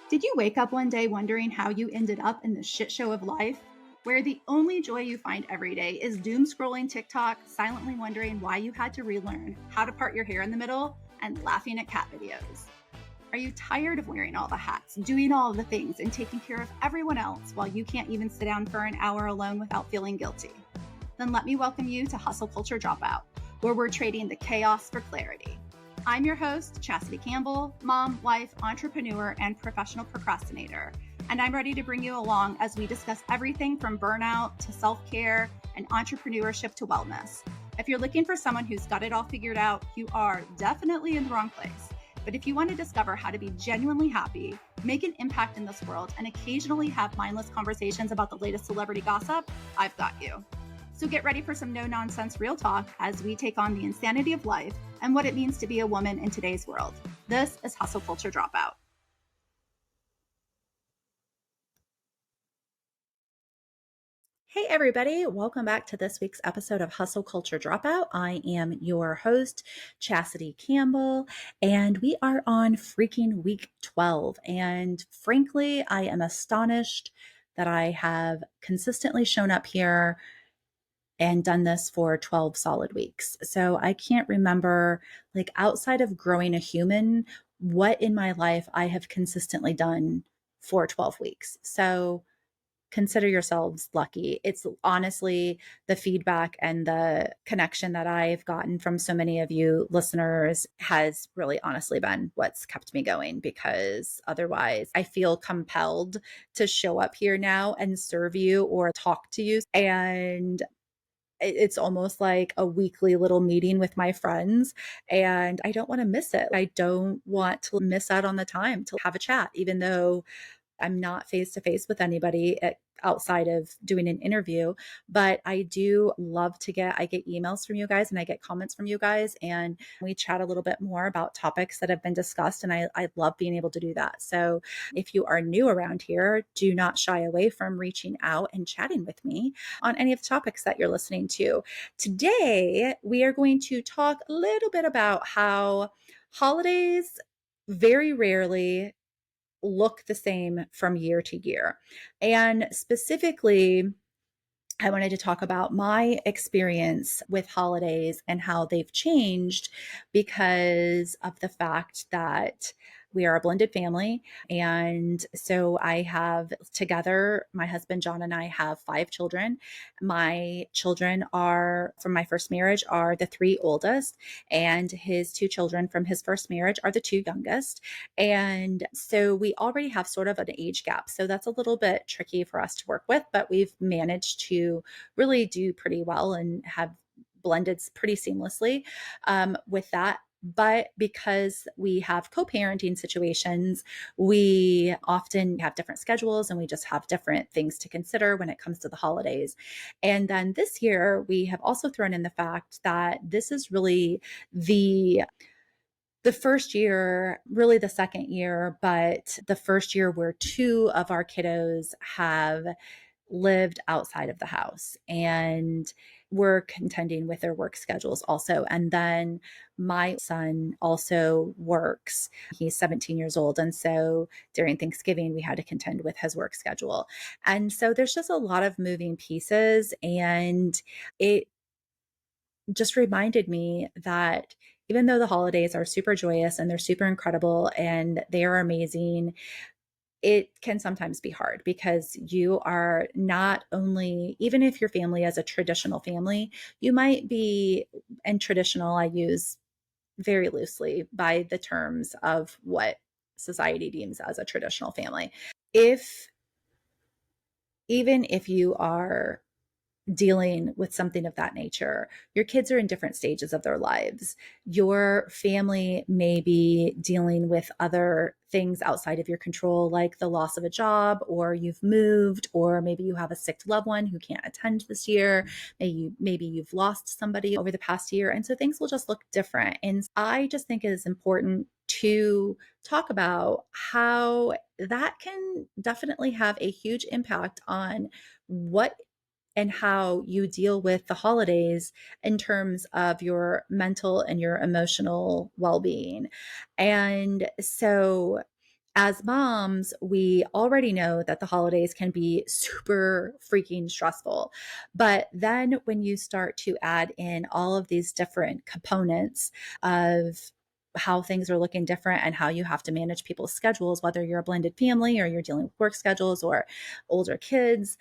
Did you wake up one day wondering how you ended up in the shit show of life, where the only joy you find every day is doom scrolling TikTok, silently wondering why you had to relearn how to part your hair in the middle, and laughing at cat videos? Are you tired of wearing all the hats, doing all of the things, and taking care of everyone else while you can't even sit down for an hour alone without feeling guilty? Then let me welcome you to Hustle Culture Dropout, where we're trading the chaos for clarity. I'm your host, Chastity Campbell, mom, wife, entrepreneur, and professional procrastinator. And I'm ready to bring you along as we discuss everything from burnout to self-care and entrepreneurship to wellness. If you're looking for someone who's got it all figured out, you are definitely in the wrong place. But if you want to discover how to be genuinely happy, make an impact in this world, and occasionally have mindless conversations about the latest celebrity gossip, I've got you. So get ready for some no-nonsense real talk as we take on the insanity of life and what it means to be a woman in today's world. This is Hustle Culture Dropout. Hey everybody, welcome back to this week's episode of Hustle Culture Dropout. I am your host, Chastity Campbell, and we are on freaking week 12. And frankly, I am astonished that I have consistently shown up here and done this for 12 solid weeks. So I can't remember, like outside of growing a human, what in my life I have consistently done for 12 weeks. So consider yourselves lucky. It's honestly the feedback and the connection that I've gotten from so many of you listeners has really honestly been what's kept me going, because otherwise I feel compelled to show up here now and serve you or talk to you. And it's almost like a weekly little meeting with my friends, and I don't want to miss it. I don't want to miss out on the time to have a chat, even though I'm not face to face with anybody outside of doing an interview. But I do love I get emails from you guys and I get comments from you guys, and we chat a little bit more about topics that have been discussed. And I love being able to do that. So if you are new around here, do not shy away from reaching out and chatting with me on any of the topics that you're listening to. Today, we are going to talk a little bit about how holidays very rarely look the same from year to year. And specifically, I wanted to talk about my experience with holidays and how they've changed because of the fact that we are a blended family. And so I have together, my husband, John, and I have 5 children. My children are from my first marriage are the 3 oldest, and his 2 children from his first marriage are the 2 youngest. And so we already have sort of an age gap. So that's a little bit tricky for us to work with, but we've managed to really do pretty well and have blended pretty seamlessly with that. But because we have co-parenting situations, we often have different schedules and we just have different things to consider when it comes to the holidays. And then this year, we have also thrown in the fact that this is really the first year, really the second year, but the first year where 2 of our kiddos have lived outside of the house and were contending with their work schedules also. And then my son also works. He's 17 years old. And so during Thanksgiving, we had to contend with his work schedule. And so there's just a lot of moving pieces. And it just reminded me that even though the holidays are super joyous and they're super incredible and they are amazing, it can sometimes be hard because you are not only, even if your family is a traditional family, you might be, and traditional, I use very loosely by the terms of what society deems as a traditional family. If, even if you are dealing with something of that nature. Your kids are in different stages of their lives. Your family may be dealing with other things outside of your control, like the loss of a job, or you've moved, or maybe you have a sick loved one who can't attend this year. Maybe you've lost somebody over the past year. And so things will just look different. And I just think it is important to talk about how that can definitely have a huge impact on what and how you deal with the holidays in terms of your mental and your emotional well-being. And so as moms, we already know that the holidays can be super freaking stressful. But then when you start to add in all of these different components of how things are looking different and how you have to manage people's schedules, whether you're a blended family or you're dealing with work schedules or older kids,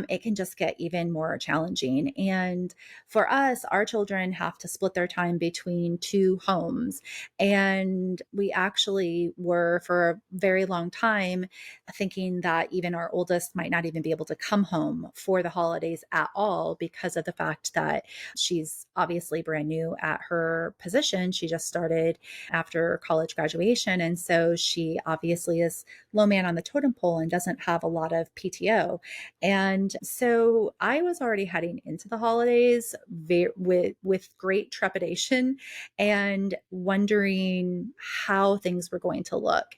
it can just get even more challenging. And for us, our children have to split their time between two homes. And we actually were for a very long time thinking that even our oldest might not even be able to come home for the holidays at all because of the fact that she's obviously brand new at her position. She just started after college graduation. And so she obviously is low man on the totem pole and doesn't have a lot of PTO. And so I was already heading into the holidays with great trepidation and wondering how things were going to look.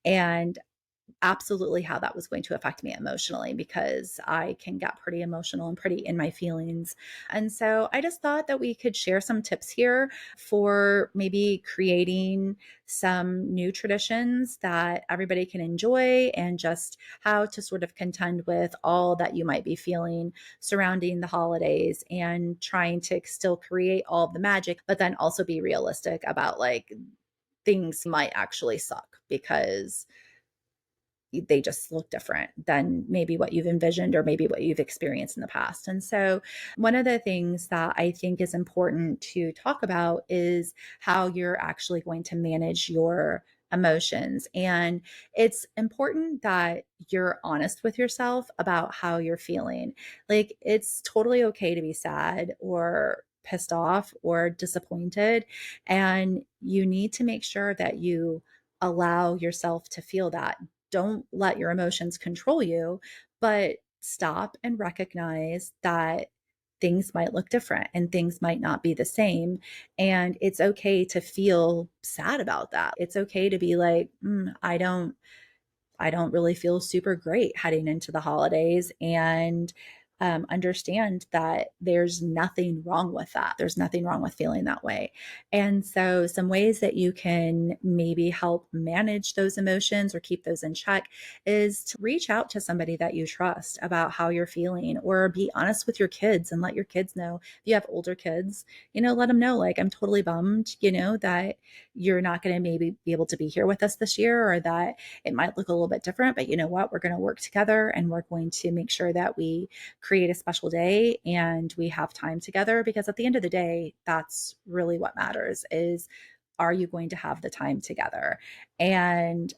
And absolutely how that was going to affect me emotionally because I can get pretty emotional and pretty in my feelings. And so I just thought that we could share some tips here for maybe creating some new traditions that everybody can enjoy and just how to sort of contend with all that you might be feeling surrounding the holidays and trying to still create all of the magic, but then also be realistic about like things might actually suck because they just look different than maybe what you've envisioned or maybe what you've experienced in the past. And so, one of the things that I think is important to talk about is how you're actually going to manage your emotions. And it's important that you're honest with yourself about how you're feeling. Like, it's totally okay to be sad or pissed off or disappointed. And you need to make sure that you allow yourself to feel that. Don't let your emotions control you, but stop and recognize that things might look different and things might not be the same. And it's okay to feel sad about that. It's okay to be like, I don't really feel super great heading into the holidays and understand that there's nothing wrong with that. There's nothing wrong with feeling that way. And so, some ways that you can maybe help manage those emotions or keep those in check is to reach out to somebody that you trust about how you're feeling, or be honest with your kids and let your kids know. If you have older kids, let them know, like, I'm totally bummed, that you're not going to maybe be able to be here with us this year, or that it might look a little bit different, but you know what? We're going to work together and we're going to make sure that we create a special day and we have time together, because at the end of the day, that's really what matters is, are you going to have the time together? And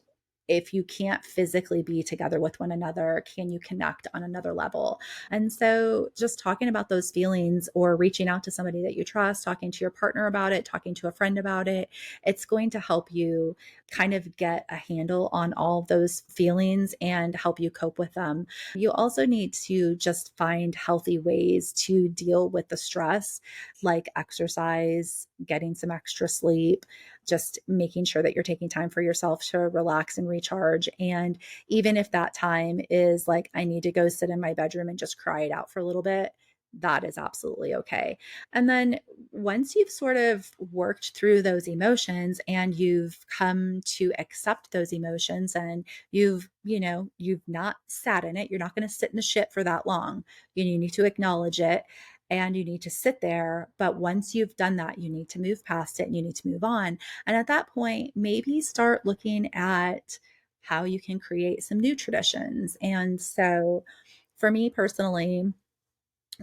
if you can't physically be together with one another, can you connect on another level? And so, just talking about those feelings or reaching out to somebody that you trust, talking to your partner about it, talking to a friend about it, it's going to help you kind of get a handle on all of those feelings and help you cope with them. You also need to just find healthy ways to deal with the stress, like exercise, getting some extra sleep, just making sure that you're taking time for yourself to relax and recharge. And even if that time is like, I need to go sit in my bedroom and just cry it out for a little bit, that is absolutely okay. And then once you've sort of worked through those emotions and you've come to accept those emotions, and you've not sat in it, you're not going to sit in the shit for that long. You need to acknowledge it and you need to sit there. But once you've done that, you need to move past it and you need to move on. And at that point, maybe start looking at how you can create some new traditions. And so for me personally,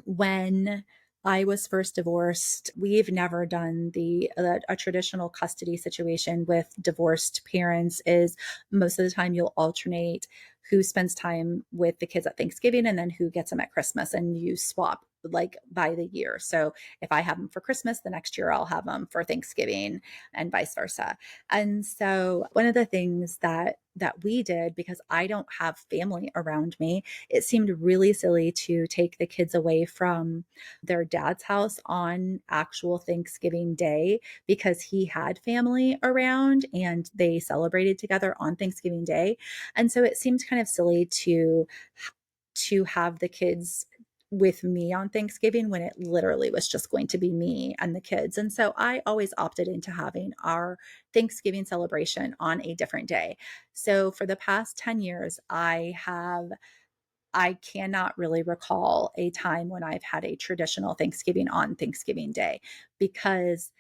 when I was first divorced, we've never done a traditional custody situation with divorced parents. Is most of the time you'll alternate who spends time with the kids at Thanksgiving and then who gets them at Christmas, and you swap like by the year. So if I have them for Christmas, the next year I'll have them for Thanksgiving and vice versa. And so one of the things that we did, because I don't have family around me, it seemed really silly to take the kids away from their dad's house on actual Thanksgiving Day because he had family around and they celebrated together on Thanksgiving Day. And so it seemed kind of silly to have the kids with me on Thanksgiving when it literally was just going to be me and the kids. And so I always opted into having our Thanksgiving celebration on a different day. So for the past 10 years, I cannot really recall a time when I've had a traditional Thanksgiving on Thanksgiving Day because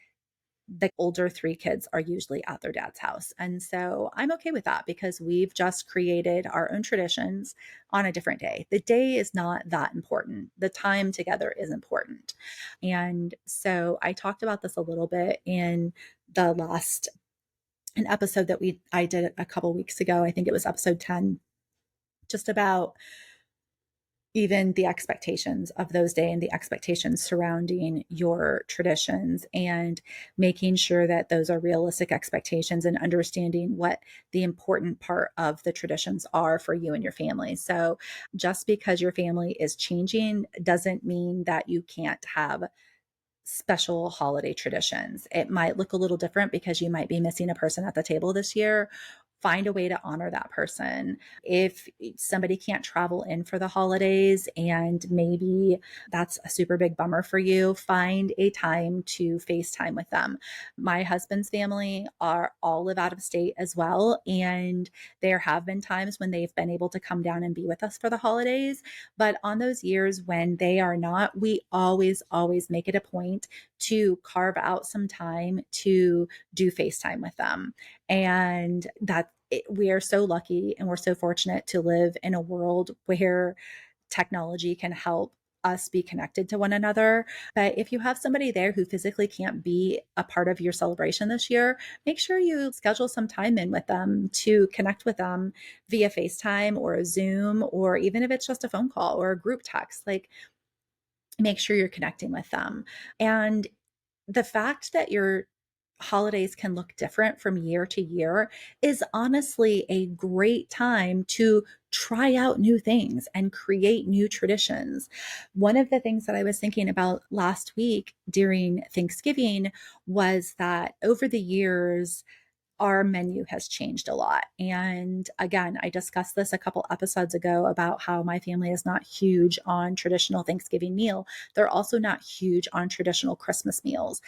the older three kids are usually at their dad's house. And so I'm okay with that because we've just created our own traditions on a different day. The day is not that important. The time together is important. And so I talked about this a little bit in the last an episode that I did a couple weeks ago. I think it was episode 10, just about even the expectations of those days and the expectations surrounding your traditions and making sure that those are realistic expectations and understanding what the important part of the traditions are for you and your family. So just because your family is changing doesn't mean that you can't have special holiday traditions. It might look a little different because you might be missing a person at the table this year. Find a way to honor that person. If somebody can't travel in for the holidays and maybe that's a super big bummer for you, find a time to FaceTime with them. My husband's family are all live out of state as well. And there have been times when they've been able to come down and be with us for the holidays. But on those years when they are not, we always make it a point to carve out some time to do FaceTime with them. And we are so lucky and we're so fortunate to live in a world where technology can help us be connected to one another. But if you have somebody there who physically can't be a part of your celebration this year, make sure you schedule some time in with them to connect with them via FaceTime or a Zoom, or even if it's just a phone call or a group text, like make sure you're connecting with them. And the fact that your holidays can look different from year to year is honestly a great time to try out new things and create new traditions. One of the things that I was thinking about last week during Thanksgiving was that over the years, our menu has changed a lot. And again, I discussed this a couple episodes ago about how my family is not huge on traditional Thanksgiving meal. They're also not huge on traditional Christmas meals.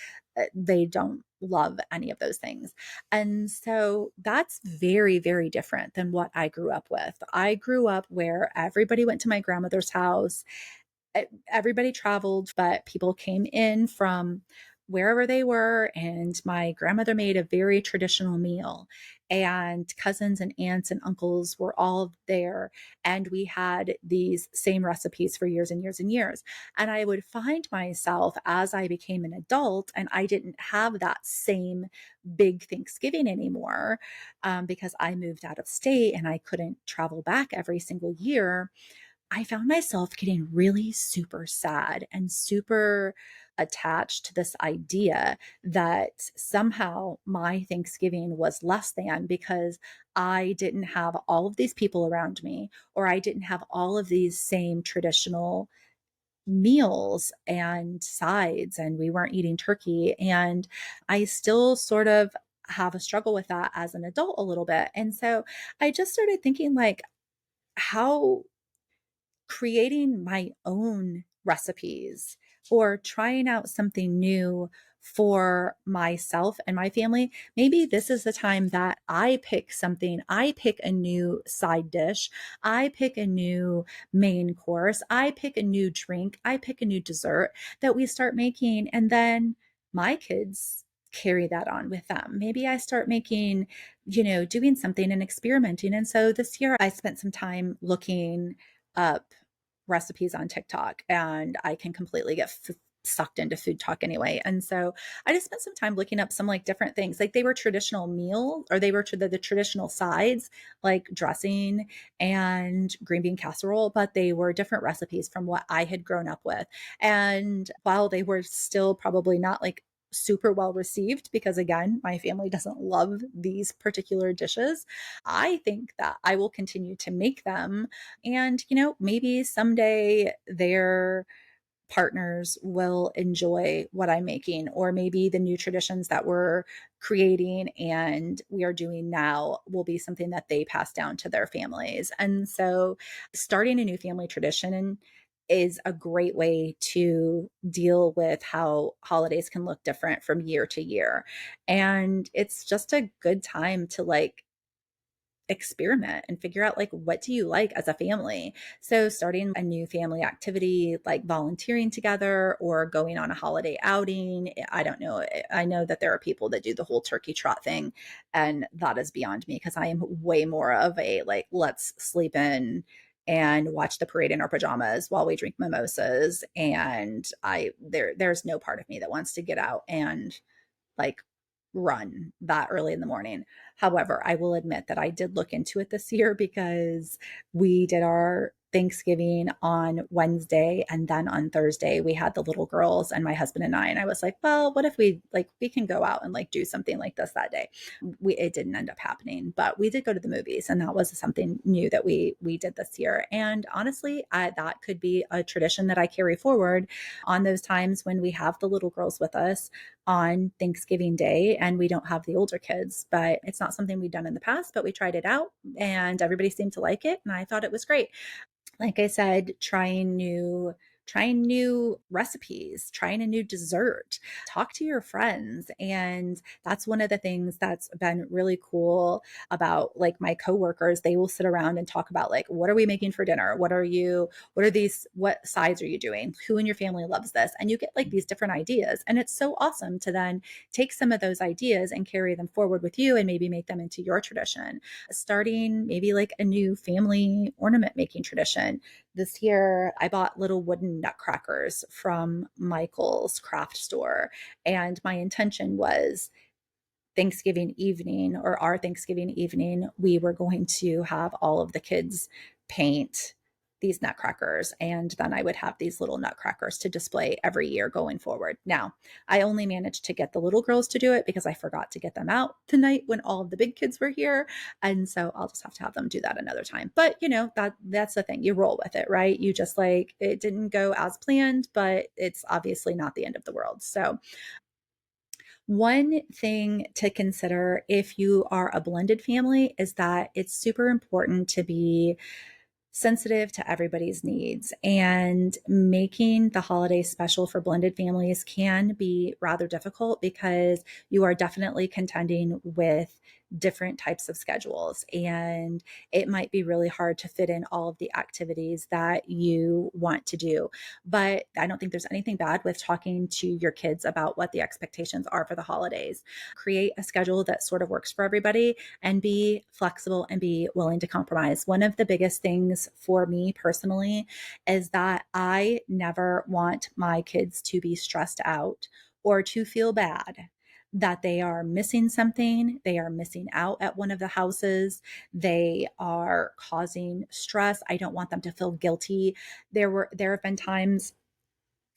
They don't love any of those things. And so that's very different than what I grew up with. I grew up where everybody went to my grandmother's house. Everybody traveled, but people came in from wherever they were. And my grandmother made a very traditional meal. And cousins and aunts and uncles were all there. And we had these same recipes for years and years and years. And I would find myself as I became an adult and I didn't have that same big Thanksgiving anymore because I moved out of state and I couldn't travel back every single year. I found myself getting really super sad and super attached to this idea that somehow my Thanksgiving was less than because I didn't have all of these people around me, or I didn't have all of these same traditional meals and sides, and we weren't eating turkey. And I still sort of have a struggle with that as an adult a little bit. And so I just started thinking, like, how creating my own recipes or trying out something new for myself and my family. Maybe this is the time that I pick something. I pick a new side dish. I pick a new main course. I pick a new drink. I pick a new dessert that we start making. And then my kids carry that on with them. Maybe I start making, doing something and experimenting. And so this year I spent some time looking up recipes on TikTok, and I can completely get sucked into food talk anyway. And so I just spent some time looking up some like different things. Like they were traditional meal, or they were the traditional sides, like dressing and green bean casserole, but they were different recipes from what I had grown up with. And while they were still probably not like super well received, because again, my family doesn't love these particular dishes, I think that I will continue to make them. And, maybe someday their partners will enjoy what I'm making, or maybe the new traditions that we're creating and we are doing now will be something that they pass down to their families. And so starting a new family tradition is a great way to deal with how holidays can look different from year to year. And it's just a good time to like experiment and figure out like what do you like as a family. So starting a new family activity like volunteering together or going on a holiday outing. I don't know. I know that there are people that do the whole turkey trot thing, and that is beyond me because I am way more of a like let's sleep in and watch the parade in our pajamas while we drink mimosas. And there's no part of me that wants to get out and like run that early in the morning. However, I will admit that I did look into it this year because we did our Thanksgiving on Wednesday, and then on Thursday we had the little girls and my husband and I, and I was like, well, what if we can go out and like do something like this that day. It didn't end up happening, but we did go to the movies, and that was something new that we did this year. And honestly, that could be a tradition that I carry forward on those times when we have the little girls with us on Thanksgiving Day and we don't have the older kids. But it's not something we've done in the past, but we tried it out and everybody seemed to like it. And I thought it was great. Like I said, trying new recipes, trying a new dessert, talk to your friends. And that's one of the things that's been really cool about like my coworkers. They will sit around and talk about like, what are we making for dinner? What sides are you doing? Who in your family loves this? And you get like these different ideas. And it's so awesome to then take some of those ideas and carry them forward with you and maybe make them into your tradition. Starting maybe like a new family ornament making tradition. This year, I bought little wooden nutcrackers from Michael's craft store. And my intention was Thanksgiving evening or our Thanksgiving evening, we were going to have all of the kids paint these nutcrackers. And then I would have these little nutcrackers to display every year going forward. Now, I only managed to get the little girls to do it because I forgot to get them out the night when all of the big kids were here. And so I'll just have to have them do that another time. But that's the thing. You roll with it, right? You just like it didn't go as planned, but it's obviously not the end of the world. So one thing to consider if you are a blended family is that it's super important to be sensitive to everybody's needs. And making the holiday special for blended families can be rather difficult because you are definitely contending with different types of schedules. And it might be really hard to fit in all of the activities that you want to do. But I don't think there's anything bad with talking to your kids about what the expectations are for the holidays. Create a schedule that sort of works for everybody and be flexible and be willing to compromise. One of the biggest things for me personally is that I never want my kids to be stressed out or to feel bad that they are missing something, they are missing out at one of the houses, they are causing stress. I don't want them to feel guilty. There have been times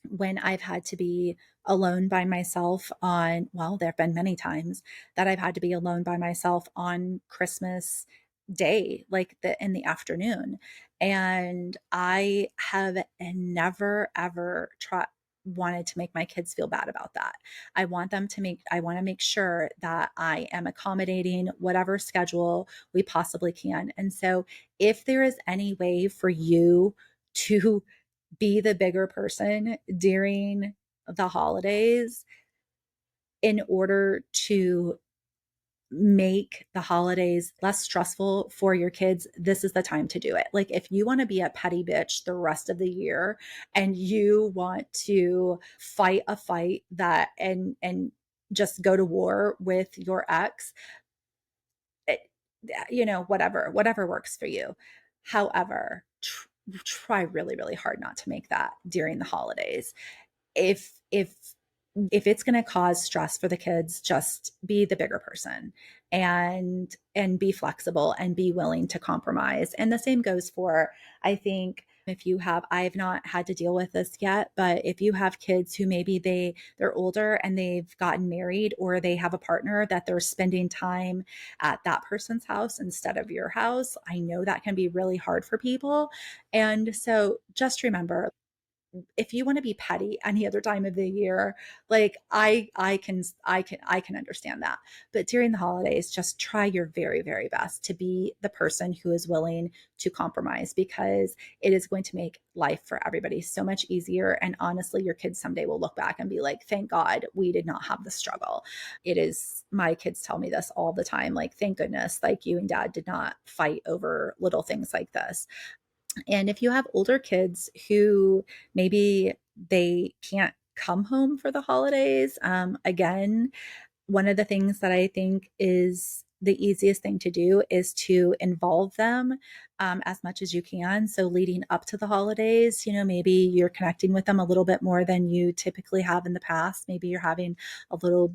when I've had to be alone by myself there have been many times that I've had to be alone by myself on Christmas Day, like in the afternoon. And I have never, ever wanted to make my kids feel bad about that. I want to make sure that I am accommodating whatever schedule we possibly can. And so if there is any way for you to be the bigger person during the holidays in order to make the holidays less stressful for your kids, this is the time to do it. Like if you want to be a petty bitch the rest of the year and you want to fight a fight that and just go to war with your ex, it, whatever works for you. However, try really, really hard not to make that during the holidays. If it's going to cause stress for the kids, just be the bigger person and be flexible and be willing to compromise. And the same goes for, I think, if you have, I've not had to deal with this yet, but if you have kids who maybe they're older and they've gotten married or they have a partner that they're spending time at that person's house instead of your house, I know that can be really hard for people. And so just remember, if you want to be petty any other time of the year, like I can understand that. But during the holidays, just try your very, very best to be the person who is willing to compromise, because it is going to make life for everybody so much easier. And honestly, your kids someday will look back and be like, thank God we did not have the struggle. It is, my kids tell me this all the time, like, thank goodness, like, you and dad did not fight over little things like this. And if you have older kids who maybe they can't come home for the holidays, again, one of the things that I think is the easiest thing to do is to involve them as much as you can. So, leading up to the holidays, maybe you're connecting with them a little bit more than you typically have in the past. Maybe you're having a little,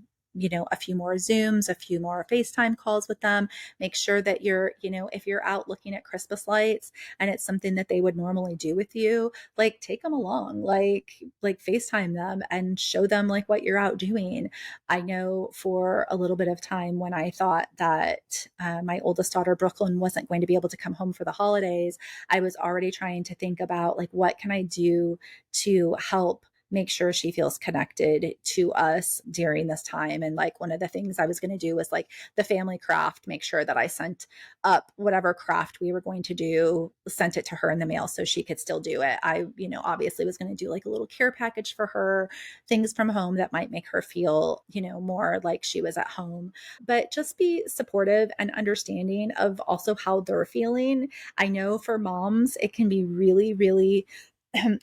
a few more Zooms, a few more FaceTime calls with them. Make sure that you're, if you're out looking at Christmas lights and it's something that they would normally do with you, like, take them along, like FaceTime them and show them like what you're out doing. I know for a little bit of time when I thought that my oldest daughter, Brooklyn, wasn't going to be able to come home for the holidays, I was already trying to think about, like, what can I do to help make sure she feels connected to us during this time. And like, one of the things I was going to do was like the family craft, make sure that I sent up whatever craft we were going to do, sent it to her in the mail so she could still do it. I, obviously was going to do like a little care package for her, things from home that might make her feel, more like she was at home. But just be supportive and understanding of also how they're feeling. I know for moms, it can be really, really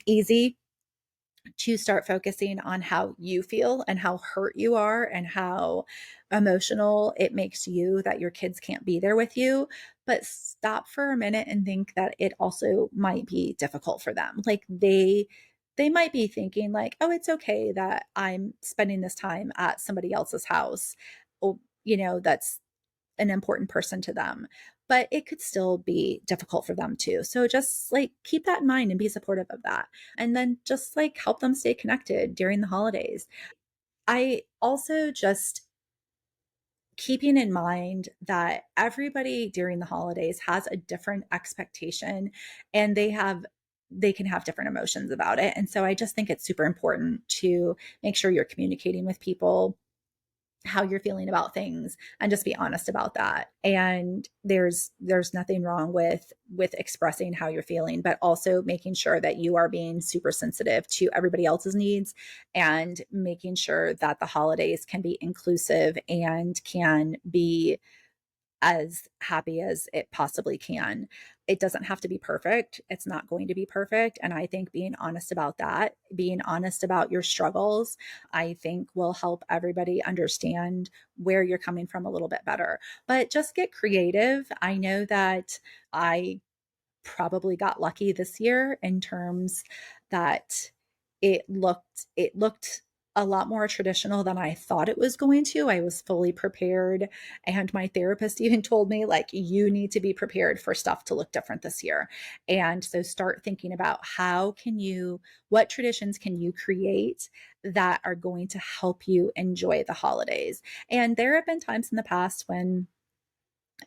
easy to start focusing on how you feel and how hurt you are and how emotional it makes you that your kids can't be there with you. But stop for a minute and think that it also might be difficult for them. Like, they might be thinking like, oh, it's okay that I'm spending this time at somebody else's house. Oh, that's an important person to them, but it could still be difficult for them too. So just like keep that in mind and be supportive of that. And then just like help them stay connected during the holidays. I also just keeping in mind that everybody during the holidays has a different expectation, and they can have different emotions about it. And so I just think it's super important to make sure you're communicating with people how you're feeling about things and just be honest about that. And there's nothing wrong with expressing how you're feeling, but also making sure that you are being super sensitive to everybody else's needs and making sure that the holidays can be inclusive and can be as happy as it possibly can. It doesn't have to be perfect. It's not going to be perfect. And I think being honest about that, being honest about your struggles, I think will help everybody understand where you're coming from a little bit better. But just get creative. I know that I probably got lucky this year in terms that it looked a lot more traditional than I thought it was going to. I was fully prepared, and my therapist even told me like, you need to be prepared for stuff to look different this year. And so start thinking about what traditions can you create that are going to help you enjoy the holidays. And there have been times in the past when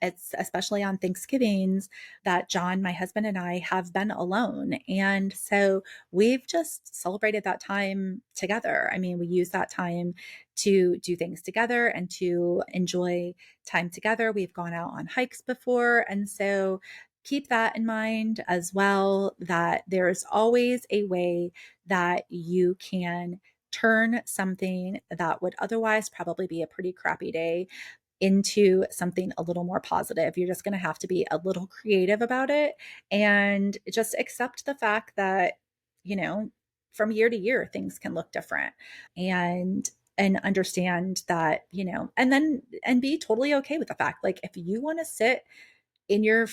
it's especially on Thanksgivings that John, my husband, and I have been alone. And so we've just celebrated that time together. I mean, we use that time to do things together and to enjoy time together. We've gone out on hikes before. And so keep that in mind as well, that there's always a way that you can turn something that would otherwise probably be a pretty crappy day into something a little more positive. You're just going to have to be a little creative about it and just accept the fact that, you know, from year to year, things can look different, and understand that, and be totally okay with the fact, like, if you want to sit in your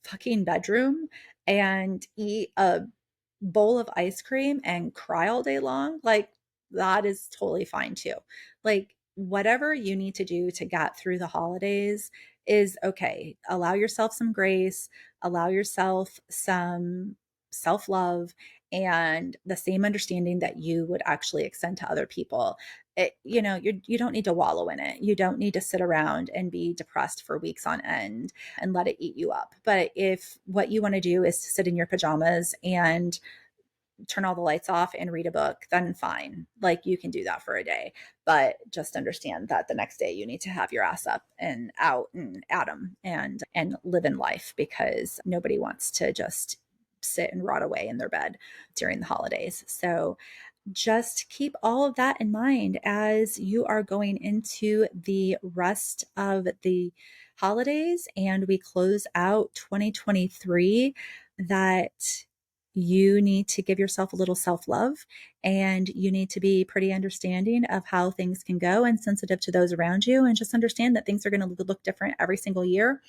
fucking bedroom and eat a bowl of ice cream and cry all day long, like, that is totally fine too. Like, whatever you need to do to get through the holidays is okay. Allow yourself some grace, allow yourself some self love, and the same understanding that you would actually extend to other people. You don't need to wallow in it. You don't need to sit around and be depressed for weeks on end and let it eat you up. But if what you want to do is to sit in your pajamas and turn all the lights off and read a book, then fine. Like you can do that for a day, but just understand that the next day you need to have your ass up and out and at 'em and live in life, because nobody wants to just sit and rot away in their bed during the holidays. So just keep all of that in mind as you are going into the rest of the holidays and we close out 2023, that you need to give yourself a little self love, and you need to be pretty understanding of how things can go and sensitive to those around you, and just understand that things are going to look different every single year,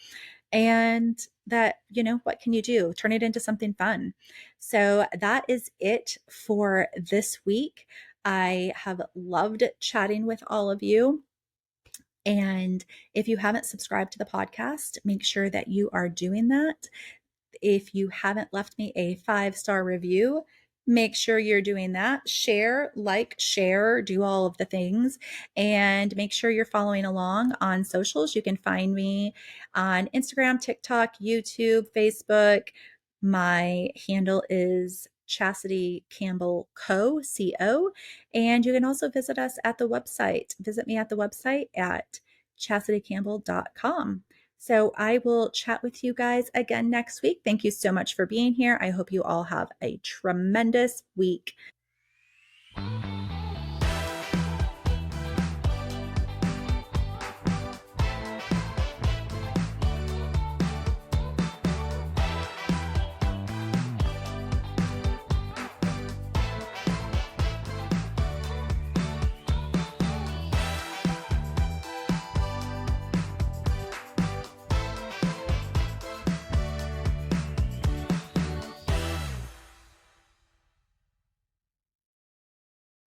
and that, what can you do? Turn it into something fun. So that is it for this week. I have loved chatting with all of you. And if you haven't subscribed to the podcast, make sure that you are doing that. If you haven't left me a 5-star review, make sure you're doing that. Share, share, do all of the things, and make sure you're following along on socials. You can find me on Instagram, TikTok, YouTube, Facebook. My handle is Chastity Campbell Co. And you can also visit us at the website. Visit me at the website at chastitycampbell.com. So I will chat with you guys again next week. Thank you so much for being here. I hope you all have a tremendous week.